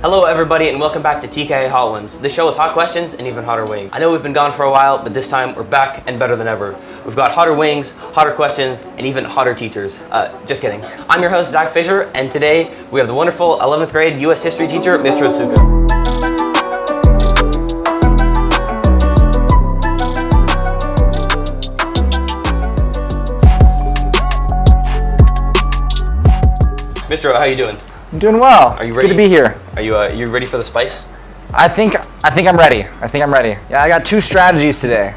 Hello everybody and welcome back to TKA Hot Ones, the show with hot questions and even hotter wings. I know we've been gone for a while, but this time we're back and better than ever. We've got hotter wings, hotter questions, and even hotter teachers. Just kidding. I'm your host, Zach Fischer, and today we have the wonderful 11th grade U.S. history teacher, Mr. Otsuka. Mr. O, how you doing? I'm doing well. Are you it's ready? Good to be here. Are you ready for the spice? I think I'm ready. Yeah, I got two strategies today.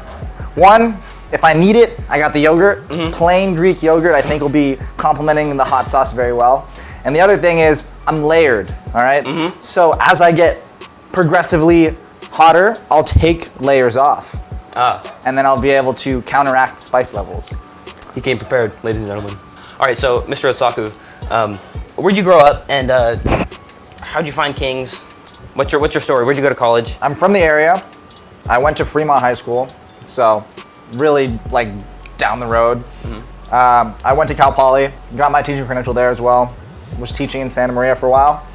One, if I need it, I got the yogurt. Plain Greek yogurt I think will be complementing the hot sauce very well. And the other thing is I'm layered, all right? So as I get progressively hotter, I'll take layers off. And then I'll be able to counteract spice levels. He came prepared, ladies and gentlemen. All right, so Mr. Otsuka, where'd you grow up and how'd you find Kings? What's your story? Where'd you go to college? I'm from the area. I went to Fremont High School, so really like down the road. I went to Cal Poly, got my teaching credential there as well. Was teaching in Santa Maria for a while.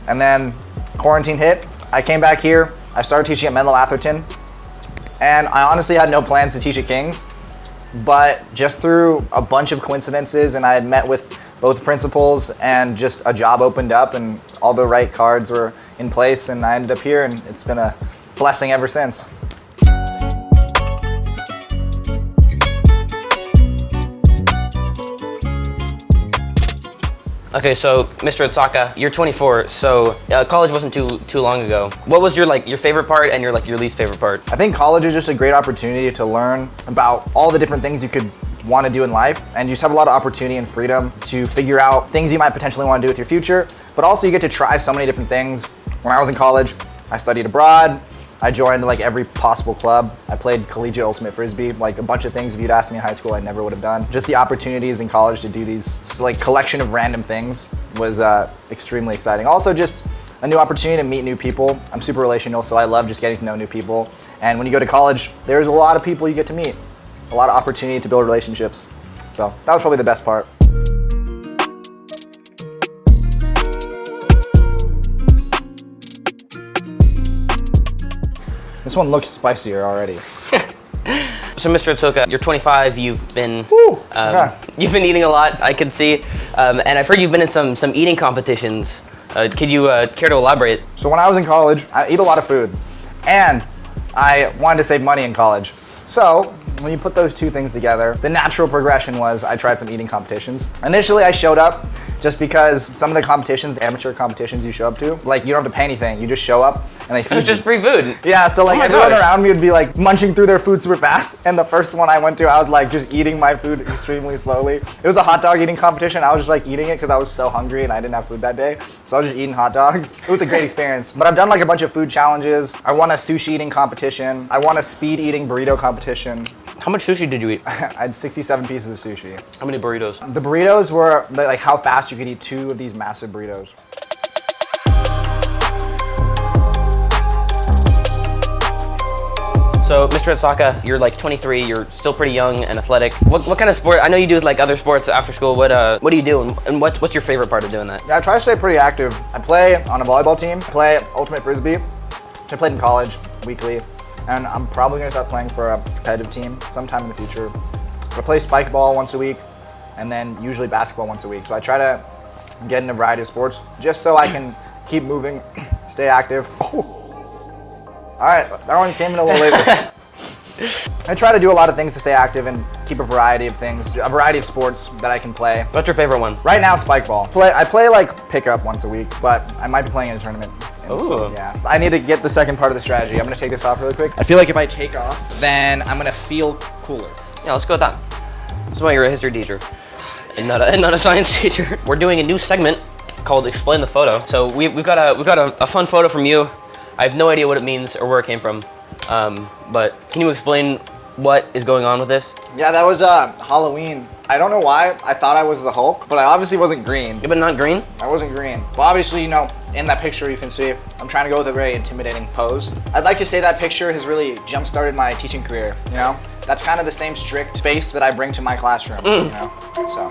And then quarantine hit. I came back here. I started teaching at Menlo Atherton. And I honestly had no plans to teach at Kings, but just through a bunch of coincidences, and I had met with both principals and just a job opened up and all the right cards were in place and I ended up here and it's been a blessing ever since. Okay, so Mr. Otsuka, you're 24, so college wasn't too long ago. What was your favorite part and your least favorite part? I think college is just a great opportunity to learn about all the different things you could want to do in life, and you just have a lot of opportunity and freedom to figure out things you might potentially want to do with your future, but also you get to try so many different things. When I was in college, I studied abroad. I joined like every possible club. I played collegiate ultimate frisbee, like a bunch of things if you'd asked me in high school I never would have done. Just the opportunities in college to do these like collection of random things was extremely exciting. Also just a new opportunity to meet new people. I'm super relational, so I love just getting to know new people. And when you go to college, there's a lot of people you get to meet. A lot of opportunity to build relationships. So that was probably the best part. This one looks spicier already. So Mr. Otsuka, you're 25, you've been you've been eating a lot, I can see. And I've heard you've been in some eating competitions. Could you care to elaborate? So when I was in college, I ate a lot of food. And I wanted to save money in college. So when you put those two things together, the natural progression was I tried some eating competitions. Initially, I showed up just because some of the competitions, amateur competitions you show up to, like you don't have to pay anything. You just show up and they feed you. It's just free food. Yeah, so like everyone around me would be like munching through their food super fast. And the first one I went to, I was like just eating my food extremely slowly. It was a hot dog eating competition. I was just like eating it because I was so hungry and I didn't have food that day. So I was just eating hot dogs. It was a great experience. But I've done like a bunch of food challenges. I won a sushi eating competition. I won a speed eating burrito competition. How much sushi did you eat? I had 67 pieces of sushi. How many burritos? The burritos were like how fast you could eat 2 of these massive burritos. So, Mr. Otsuka, you're like 23, you're still pretty young and athletic. What kind of sport? I know you do like other sports after school. What do you do and what's your favorite part of doing that? Yeah, I try to stay pretty active. I play on a volleyball team, play ultimate frisbee, which I played in college weekly. And I'm probably gonna start playing for a competitive team sometime in the future. I play spike ball once a week, and then usually basketball once a week. So I try to get in a variety of sports just so I can keep moving, stay active. All right, that one came in a little later. I try to do a lot of things to stay active and keep a variety of things, a variety of sports that I can play. What's your favorite one? Right now, spike ball. I play like pickup once a week, but I might be playing in a tournament. Ooh. Yeah. I need to get the second part of the strategy. I'm gonna take this off really quick. I feel like if I take off, then I'm gonna feel cooler. Yeah, let's go with that. That's why you're a history teacher and not a science teacher. We're doing a new segment called Explain the Photo. So we've got a fun photo from you. I have no idea what it means or where it came from. But can you explain what is going on with this? Yeah, that was Halloween. I don't know why I thought I was the Hulk, but I obviously wasn't green. Yeah, but not green? I wasn't green. Well, obviously, you know, in that picture you can see, I'm trying to go with a very intimidating pose. I'd like to say that picture has really jump-started my teaching career, you know? That's kind of the same strict face that I bring to my classroom, you know? So.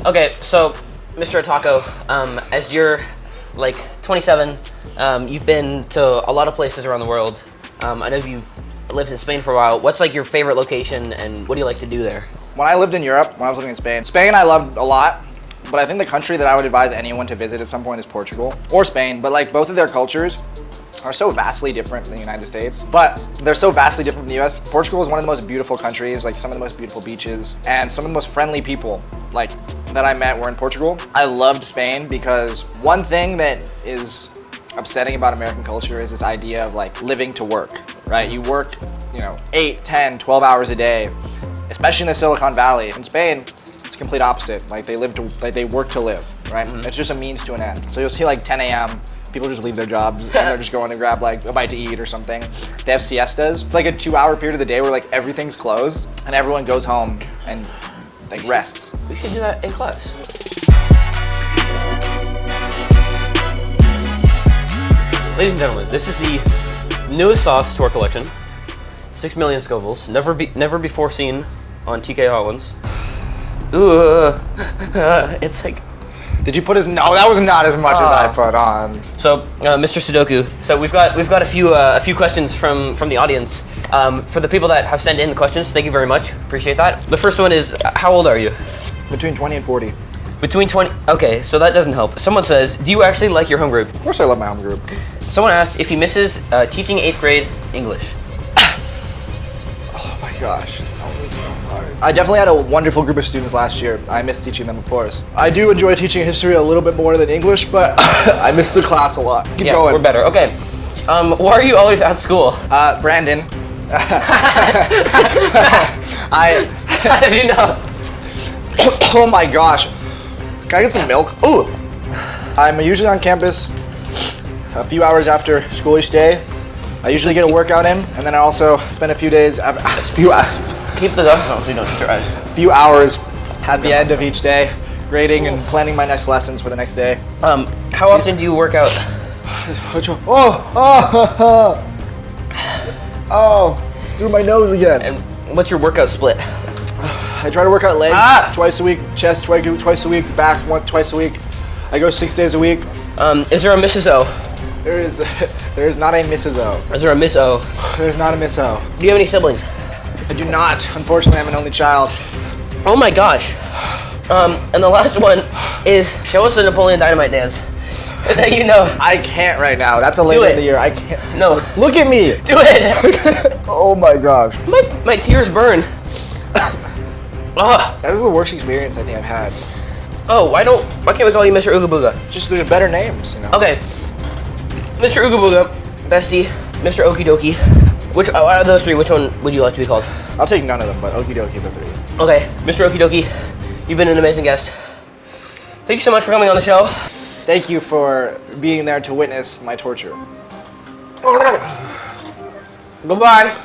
Okay, so Mr. Otako, as you're like 27, you've been to a lot of places around the world. I know you've lived in Spain for a while. What's like your favorite location, and what do you like to do there? When I lived in Europe, when I was living in Spain I loved a lot, but I think the country that I would advise anyone to visit at some point is Portugal or Spain. But like both of their cultures are so vastly different than the United States, but they're so vastly different from the US. Portugal is one of the most beautiful countries, like some of the most beautiful beaches, and some of the most friendly people like that I met were in Portugal. I loved Spain because one thing that is upsetting about American culture is this idea of like living to work, right? You work, 8, 10, 12 hours a day, especially in the Silicon Valley. In Spain, it's the complete opposite. Like they work to live, right? Mm-hmm. It's just a means to an end. So you'll see like 10 a.m. people just leave their jobs and they're just going to grab like a bite to eat or something. They have siestas. It's like a 2-hour period of the day where like everything's closed and everyone goes home and like rests. We should do that in class. Ladies and gentlemen, this is the newest sauce to our collection. 6 million Scovilles, never before seen on TKA Hot Ones. Ooh, it's like. Did you put as? No, that was not as much as I put on. So, Mr. Sudoku. So we've got a few questions from the audience. For the people that have sent in the questions, thank you very much. Appreciate that. The first one is, how old are you? Between 20 and 40. Between 20. Okay, so that doesn't help. Someone says, do you actually like your home group? Of course, I love my home group. Someone asked if he misses teaching 8th grade English. Oh my gosh, that was so hard. I definitely had a wonderful group of students last year. I miss teaching them, of course. I do enjoy teaching history a little bit more than English, but I miss the class a lot. Keep going. We're better. Okay. Why are you always at school? Brandon. How did you know? Oh my gosh. Can I get some milk? Ooh. I'm usually on campus a few hours after school each day. I usually get a workout in, and then I also spend a few days, Keep the dust on so you don't hit your eyes. Few hours at the end of each day, grading and planning my next lessons for the next day. How often do you work out? Oh, through my nose again. And what's your workout split? I try to work out legs twice a week, chest twice a week, back twice a week. I go 6 days a week. Is there a Mrs. O? There is not a Mrs. O. Is there a Miss O? There's not a Miss O. Do you have any siblings? I do not. Unfortunately, I'm an only child. Oh my gosh. And the last one is, show us the Napoleon Dynamite dance. That you know. I can't right now. That's a later in the year. I can't. No. Look at me. Do it. Oh my gosh. My tears burn. That is the worst experience I think I've had. Oh, why can't we call you Mr. Ooga Booga? Just there's better names, Okay. Mr. Ooga Booga, Bestie, Mr. Okie Dokie. Out of those three, which one would you like to be called? I'll take none of them, but Okie Dokie the 3. Okay, Mr. Okie Dokie, you've been an amazing guest. Thank you so much for coming on the show. Thank you for being there to witness my torture. Goodbye.